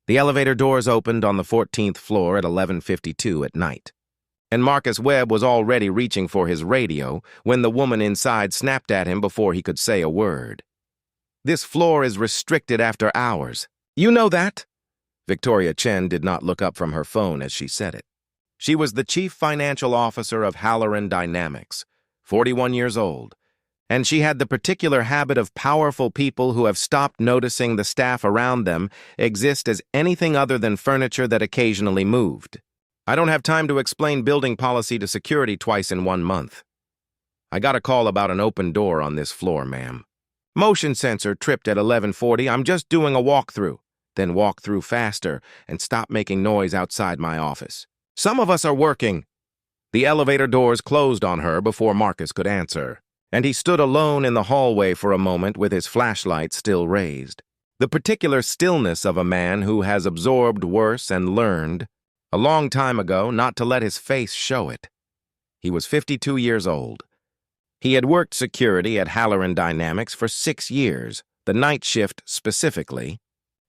The elevator doors opened on the 14th floor at 11:52 at night, and Marcus Webb was already reaching for his radio when the woman inside snapped at him before he could say a word. "This floor is restricted after hours. You know that?" Victoria Chen did not look up from her phone as she said it. She was the chief financial officer of Halloran Dynamics, 41 years old, and she had the particular habit of powerful people who have stopped noticing the staff around them exist as anything other than furniture that occasionally moved. "I don't have time to explain building policy to security twice in 1 month. I got a call about an open door on this floor, ma'am. Motion sensor tripped at 11:40. I'm just doing a walkthrough. Then walk through faster and stop making noise outside my office. Some of us are working." The elevator doors closed on her before Marcus could answer, and he stood alone in the hallway for a moment with his flashlight still raised. The particular stillness of a man who has absorbed worse and learned, a long time ago, not to let his face show it. He was 52 years old. He had worked security at Halloran Dynamics for 6 years, the night shift specifically,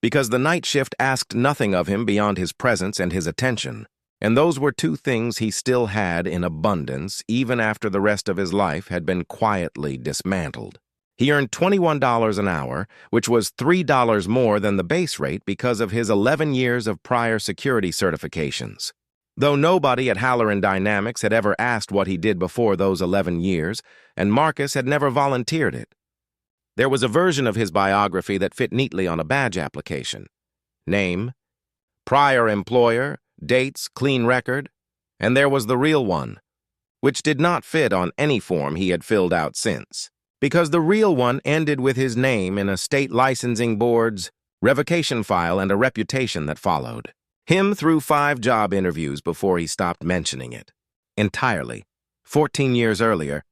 because the night shift asked nothing of him beyond his presence and his attention, and those were two things he still had in abundance even after the rest of his life had been quietly dismantled. He earned $21 an hour, which was $3 more than the base rate because of his 11 years of prior security certifications. Though nobody at Halloran Dynamics had ever asked what he did before those 11 years, and Marcus had never volunteered it. There was a version of his biography that fit neatly on a badge application. Name, prior employer, dates, clean record, and there was the real one, which did not fit on any form he had filled out since, because the real one ended with his name in a state licensing board's revocation file and a reputation that followed him through 5 job interviews before he stopped mentioning it entirely. 14 years earlier,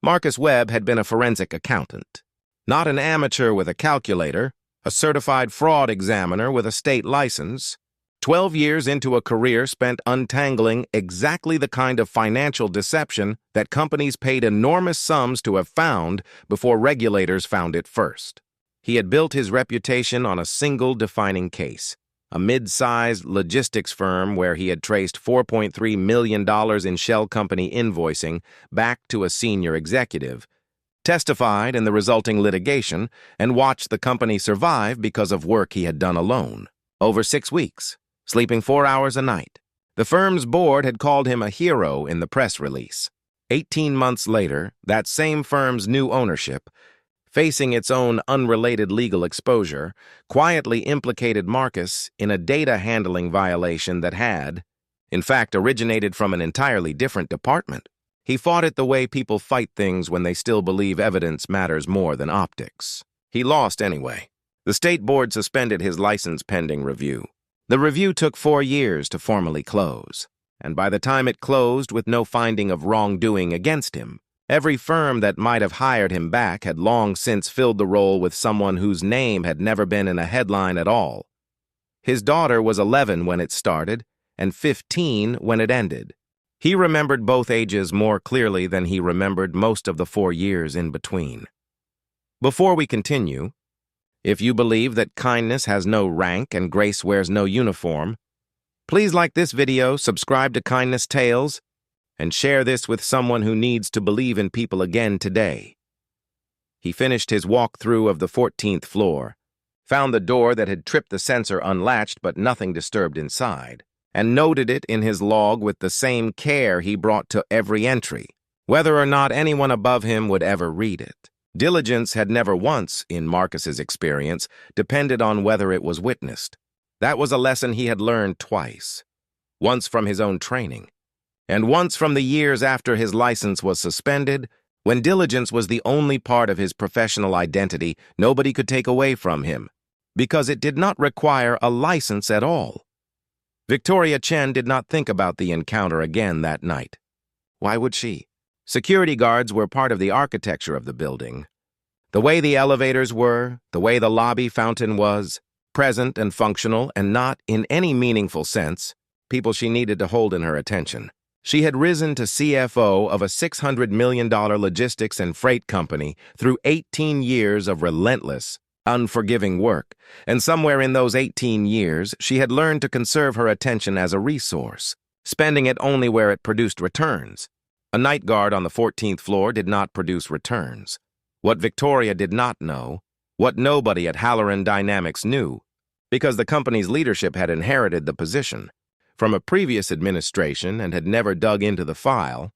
Marcus Webb had been a forensic accountant. Not an amateur with a calculator, a certified fraud examiner with a state license. 12 years into a career spent untangling exactly the kind of financial deception that companies paid enormous sums to have found before regulators found it first. He had built his reputation on a single defining case, a mid-sized logistics firm where he had traced $4.3 million in shell company invoicing back to a senior executive, testified in the resulting litigation, and watched the company survive because of work he had done alone. Over 6 weeks, sleeping 4 hours a night. The firm's board had called him a hero in the press release. 18 months later, that same firm's new ownership, facing its own unrelated legal exposure, quietly implicated Marcus in a data handling violation that had, in fact, originated from an entirely different department. He fought it the way people fight things when they still believe evidence matters more than optics. He lost anyway. The state board suspended his license pending review. The review took 4 years to formally close, and by the time it closed with no finding of wrongdoing against him, every firm that might have hired him back had long since filled the role with someone whose name had never been in a headline at all. His daughter was 11 when it started, and 15 when it ended. He remembered both ages more clearly than he remembered most of the 4 years in between. Before we continue, if you believe that kindness has no rank and grace wears no uniform, please like this video, subscribe to Kindness Tales, and share this with someone who needs to believe in people again today. He finished his walkthrough of the 14th floor, found the door that had tripped the sensor unlatched but nothing disturbed inside, and noted it in his log with the same care he brought to every entry, whether or not anyone above him would ever read it. Diligence had never once, in Marcus's experience, depended on whether it was witnessed. That was a lesson he had learned twice, once from his own training, and once from the years after his license was suspended, when diligence was the only part of his professional identity nobody could take away from him, because it did not require a license at all. Victoria Chen did not think about the encounter again that night. Why would she? Security guards were part of the architecture of the building. The way the elevators were, the way the lobby fountain was, present and functional and not, in any meaningful sense, people she needed to hold in her attention. She had risen to CFO of a $600 million logistics and freight company through 18 years of relentless, unforgiving work, and somewhere in those 18 years, she had learned to conserve her attention as a resource, spending it only where it produced returns. A night guard on the 14th floor did not produce returns. What Victoria did not know, what nobody at Halloran Dynamics knew, because the company's leadership had inherited the position from a previous administration and had never dug into the file,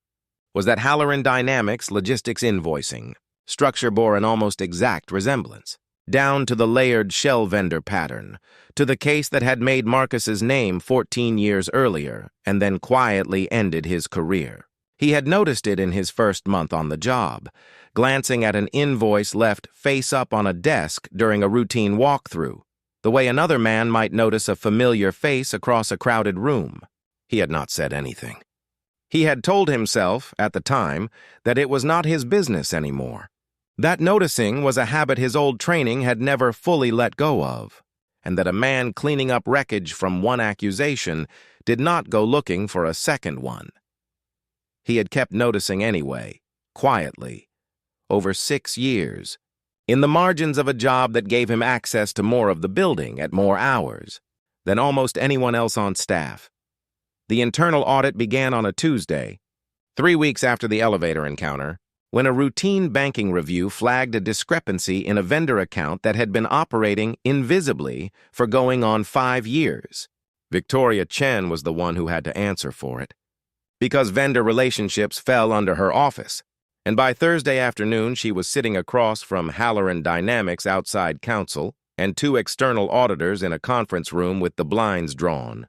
was that Halloran Dynamics logistics invoicing structure bore an almost exact resemblance, down to the layered shell vendor pattern, to the case that had made Marcus's name 14 years earlier and then quietly ended his career. He had noticed it in his first month on the job, glancing at an invoice left face up on a desk during a routine walkthrough, the way another man might notice a familiar face across a crowded room. He had not said anything. He had told himself, at the time, that it was not his business anymore. That noticing was a habit his old training had never fully let go of, and that a man cleaning up wreckage from one accusation did not go looking for a second one. He had kept noticing anyway, quietly, over 6 years, in the margins of a job that gave him access to more of the building at more hours than almost anyone else on staff. The internal audit began on a Tuesday, 3 weeks after the elevator encounter, when a routine banking review flagged a discrepancy in a vendor account that had been operating invisibly for going on 5 years. Victoria Chen was the one who had to answer for it, because vendor relationships fell under her office, and by Thursday afternoon she was sitting across from Halloran Dynamics outside counsel and 2 external auditors in a conference room with the blinds drawn,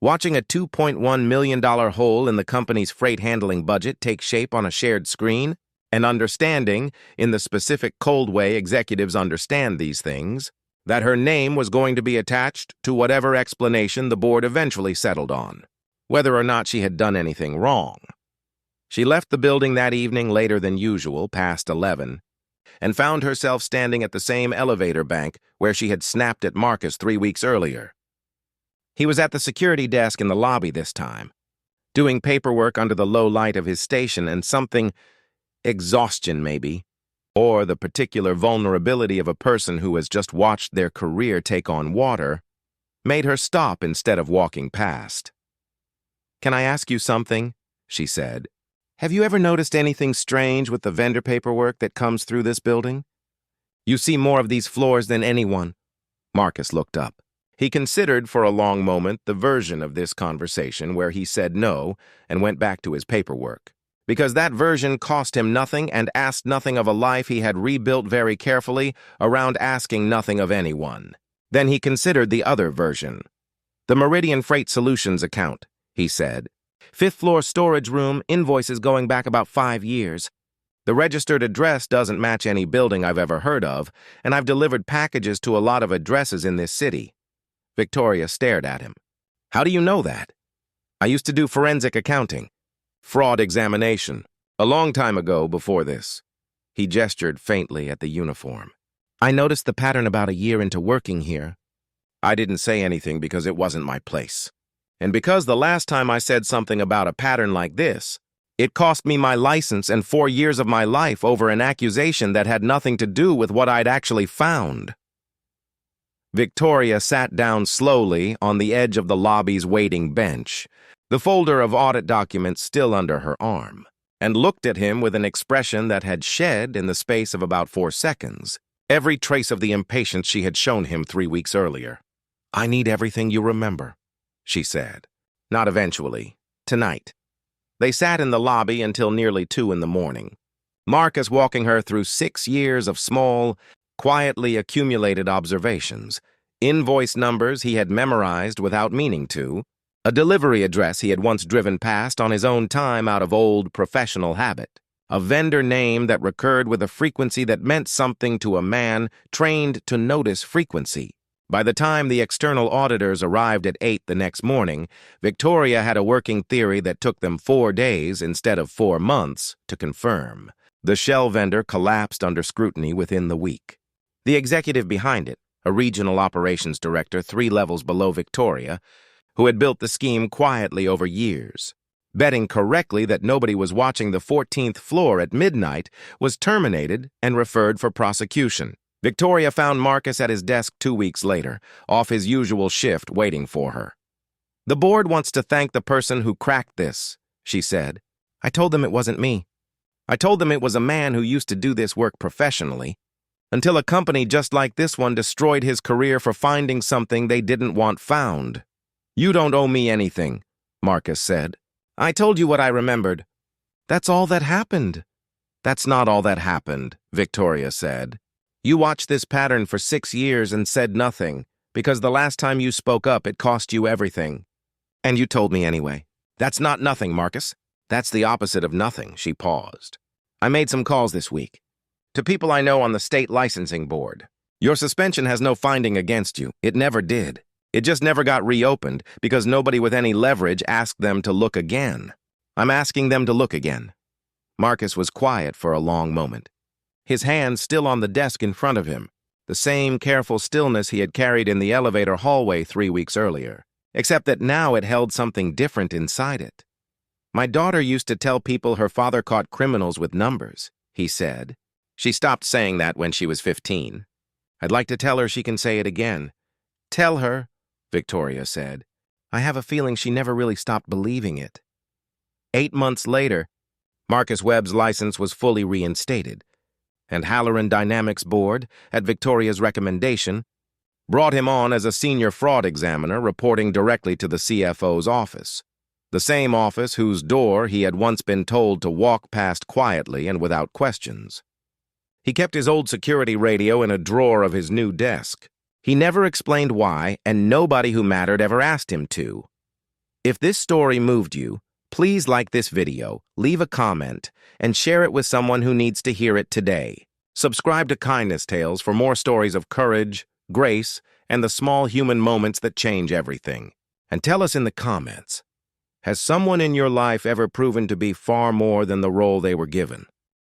watching a $2.1 million hole in the company's freight handling budget take shape on a shared screen, and understanding, in the specific cold way executives understand these things, that her name was going to be attached to whatever explanation the board eventually settled on, whether or not she had done anything wrong. She left the building that evening later than usual, past 11, and found herself standing at the same elevator bank where she had snapped at Marcus 3 weeks earlier. He was at the security desk in the lobby this time, doing paperwork under the low light of his station, and something, exhaustion maybe, or the particular vulnerability of a person who has just watched their career take on water, made her stop instead of walking past. "Can I ask you something?" she said. "Have you ever noticed anything strange with the vendor paperwork that comes through this building? You see more of these floors than anyone." Marcus looked up. He considered for a long moment the version of this conversation where he said no and went back to his paperwork, because that version cost him nothing and asked nothing of a life he had rebuilt very carefully around asking nothing of anyone. Then he considered the other version. "The Meridian Freight Solutions account," he said. "5th floor storage room, invoices going back about 5 years. The registered address doesn't match any building I've ever heard of, and I've delivered packages to a lot of addresses in this city." Victoria stared at him. "How do you know that?" "I used to do forensic accounting. Fraud examination. A long time ago before this." He gestured faintly at the uniform. "I noticed the pattern about a year into working here. I didn't say anything because it wasn't my place. And because the last time I said something about a pattern like this, it cost me my license and 4 years of my life over an accusation that had nothing to do with what I'd actually found." Victoria sat down slowly on the edge of the lobby's waiting bench, the folder of audit documents still under her arm, and looked at him with an expression that had shed, in the space of about 4 seconds, every trace of the impatience she had shown him 3 weeks earlier. "I need everything you remember," she said. "Not eventually. Tonight." They sat in the lobby until nearly 2 in the morning, Marcus walking her through 6 years of small, quietly accumulated observations, invoice numbers he had memorized without meaning to, a delivery address he had once driven past on his own time out of old professional habit, a vendor name that recurred with a frequency that meant something to a man trained to notice frequency. By the time the external auditors arrived at 8 the next morning, Victoria had a working theory that took them 4 days instead of 4 months to confirm. The shell vendor collapsed under scrutiny within the week. The executive behind it, a regional operations director 3 levels below Victoria, who had built the scheme quietly over years, betting correctly that nobody was watching the 14th floor at midnight, was terminated and referred for prosecution. Victoria found Marcus at his desk 2 weeks later, off his usual shift, waiting for her. "The board wants to thank the person who cracked this," she said. "I told them it wasn't me. I told them it was a man who used to do this work professionally, until a company just like this one destroyed his career for finding something they didn't want found." "You don't owe me anything," Marcus said. "I told you what I remembered." "That's all that happened." "That's not all that happened," Victoria said. "You watched this pattern for 6 years and said nothing, because the last time you spoke up it cost you everything. And you told me anyway." "That's not nothing, Marcus. That's the opposite of nothing." She paused. "I made some calls this week to people I know on the state licensing board. Your suspension has no finding against you. It never did. It just never got reopened because nobody with any leverage asked them to look again. I'm asking them to look again." Marcus was quiet for a long moment, his hands still on the desk in front of him, the same careful stillness he had carried in the elevator hallway 3 weeks earlier, except that now it held something different inside it. "My daughter used to tell people her father caught criminals with numbers," he said. "She stopped saying that when she was 15. I'd like to tell her she can say it again." "Tell her," Victoria said. "I have a feeling she never really stopped believing it." 8 months later, Marcus Webb's license was fully reinstated, and Halloran Dynamics Board, at Victoria's recommendation, brought him on as a senior fraud examiner reporting directly to the CFO's office, the same office whose door he had once been told to walk past quietly and without questions. He kept his old security radio in a drawer of his new desk. He never explained why, and nobody who mattered ever asked him to. If this story moved you, please like this video, leave a comment, and share it with someone who needs to hear it today. Subscribe to Kindness Tales for more stories of courage, grace, and the small human moments that change everything. And tell us in the comments, has someone in your life ever proven to be far more than the role they were given?